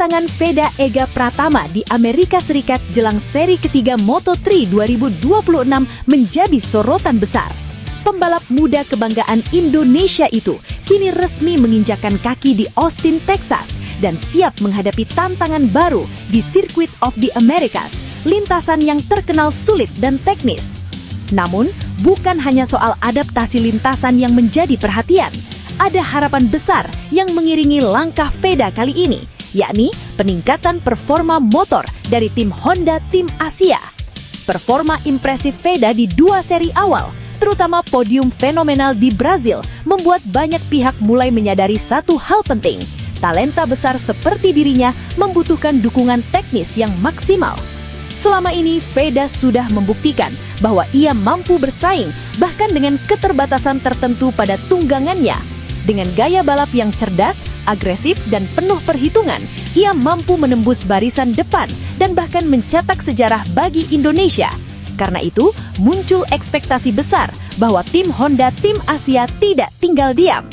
Kedatangan Veda Ega Pratama di Amerika Serikat jelang seri ketiga Moto3 2026 menjadi sorotan besar. Pembalap muda kebanggaan Indonesia itu kini resmi menginjakan kaki di Austin, Texas dan siap menghadapi tantangan baru di Circuit of the Americas, lintasan yang terkenal sulit dan teknis. Namun, bukan hanya soal adaptasi lintasan yang menjadi perhatian. Ada harapan besar yang mengiringi langkah Veda kali ini, yakni peningkatan performa motor dari tim Honda Tim Asia. Performa impresif Veda di dua seri awal, terutama podium fenomenal di Brazil, membuat banyak pihak mulai menyadari satu hal penting. Talenta besar seperti dirinya membutuhkan dukungan teknis yang maksimal. Selama ini, Veda sudah membuktikan bahwa ia mampu bersaing bahkan dengan keterbatasan tertentu pada tunggangannya. Dengan gaya balap yang cerdas, agresif, dan penuh perhitungan, ia mampu menembus barisan depan dan bahkan mencetak sejarah bagi Indonesia. Karena itu, muncul ekspektasi besar bahwa tim Honda Tim Asia tidak tinggal diam.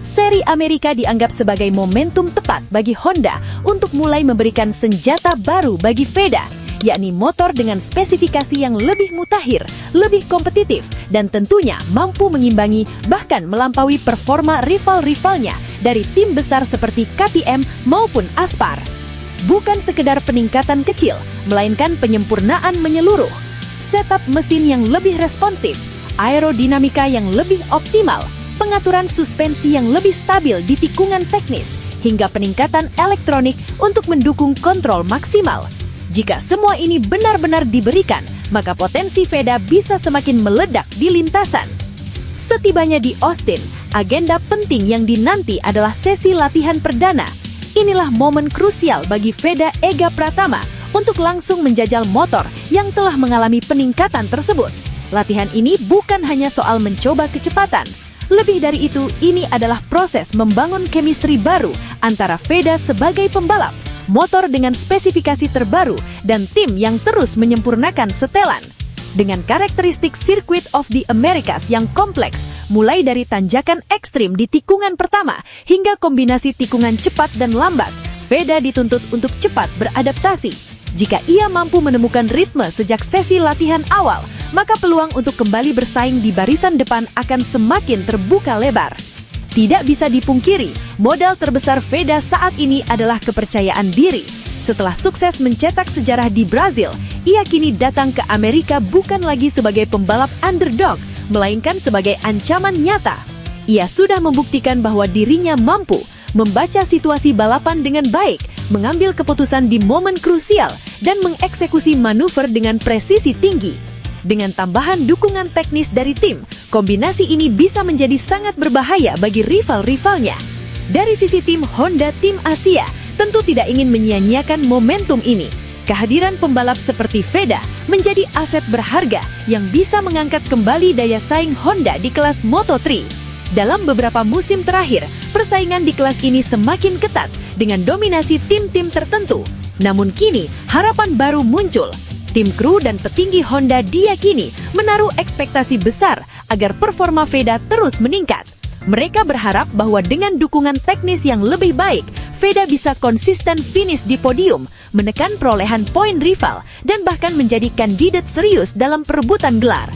Seri Amerika dianggap sebagai momentum tepat bagi Honda untuk mulai memberikan senjata baru bagi Veda, yakni motor dengan spesifikasi yang lebih mutakhir, lebih kompetitif, dan tentunya mampu mengimbangi bahkan melampaui performa rival-rivalnya dari tim besar seperti KTM maupun Aspar. Bukan sekedar peningkatan kecil, melainkan penyempurnaan menyeluruh. Setup mesin yang lebih responsif, aerodinamika yang lebih optimal, pengaturan suspensi yang lebih stabil di tikungan teknis, hingga peningkatan elektronik untuk mendukung kontrol maksimal. Jika semua ini benar-benar diberikan, maka potensi Veda bisa semakin meledak di lintasan. Setibanya di Austin, agenda penting yang dinanti adalah sesi latihan perdana. Inilah momen krusial bagi Veda Ega Pratama untuk langsung menjajal motor yang telah mengalami peningkatan tersebut. Latihan ini bukan hanya soal mencoba kecepatan. Lebih dari itu, ini adalah proses membangun chemistry baru antara Veda sebagai pembalap, motor dengan spesifikasi terbaru, dan tim yang terus menyempurnakan setelan. Dengan karakteristik Circuit of the Americas yang kompleks, mulai dari tanjakan ekstrim di tikungan pertama hingga kombinasi tikungan cepat dan lambat, Veda dituntut untuk cepat beradaptasi. Jika ia mampu menemukan ritme sejak sesi latihan awal, maka peluang untuk kembali bersaing di barisan depan akan semakin terbuka lebar. Tidak bisa dipungkiri, modal terbesar Veda saat ini adalah kepercayaan diri. Setelah sukses mencetak sejarah di Brazil, ia kini datang ke Amerika bukan lagi sebagai pembalap underdog, melainkan sebagai ancaman nyata. Ia sudah membuktikan bahwa dirinya mampu membaca situasi balapan dengan baik, mengambil keputusan di momen krusial, dan mengeksekusi manuver dengan presisi tinggi. Dengan tambahan dukungan teknis dari tim, kombinasi ini bisa menjadi sangat berbahaya bagi rival-rivalnya. Dari sisi tim Honda Tim Asia, tentu tidak ingin menyia-nyiakan momentum ini. Kehadiran pembalap seperti Veda menjadi aset berharga yang bisa mengangkat kembali daya saing Honda di kelas Moto3. Dalam beberapa musim terakhir, persaingan di kelas ini semakin ketat dengan dominasi tim-tim tertentu. Namun kini, harapan baru muncul. Tim kru dan petinggi Honda diyakini menaruh ekspektasi besar agar performa Veda terus meningkat. Mereka berharap bahwa dengan dukungan teknis yang lebih baik, Veda bisa konsisten finish di podium, menekan perolehan poin rival, dan bahkan menjadi kandidat serius dalam perebutan gelar.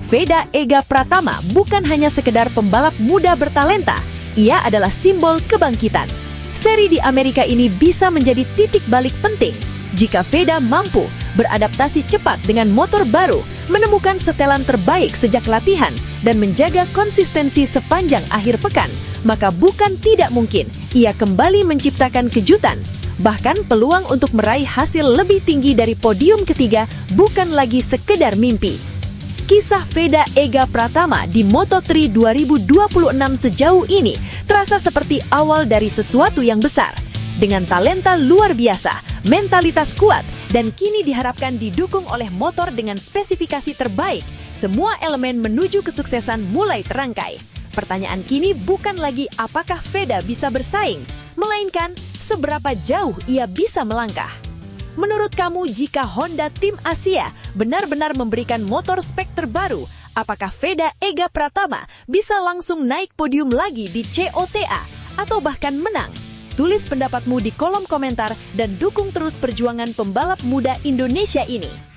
Veda Ega Pratama bukan hanya sekedar pembalap muda bertalenta, ia adalah simbol kebangkitan. Seri di Amerika ini bisa menjadi titik balik penting. Jika Veda mampu beradaptasi cepat dengan motor baru, menemukan setelan terbaik sejak latihan, dan menjaga konsistensi sepanjang akhir pekan, maka bukan tidak mungkin ia kembali menciptakan kejutan. Bahkan peluang untuk meraih hasil lebih tinggi dari podium ketiga bukan lagi sekedar mimpi. Kisah Veda Ega Pratama di Moto3 2026 sejauh ini terasa seperti awal dari sesuatu yang besar. Dengan talenta luar biasa, mentalitas kuat, dan kini diharapkan didukung oleh motor dengan spesifikasi terbaik, semua elemen menuju kesuksesan mulai terangkai. Pertanyaan kini bukan lagi apakah Veda bisa bersaing, melainkan seberapa jauh ia bisa melangkah. Menurut kamu, jika Honda Tim Asia benar-benar memberikan motor spek terbaru, apakah Veda Ega Pratama bisa langsung naik podium lagi di COTA atau bahkan menang? Tulis pendapatmu di kolom komentar dan dukung terus perjuangan pembalap muda Indonesia ini.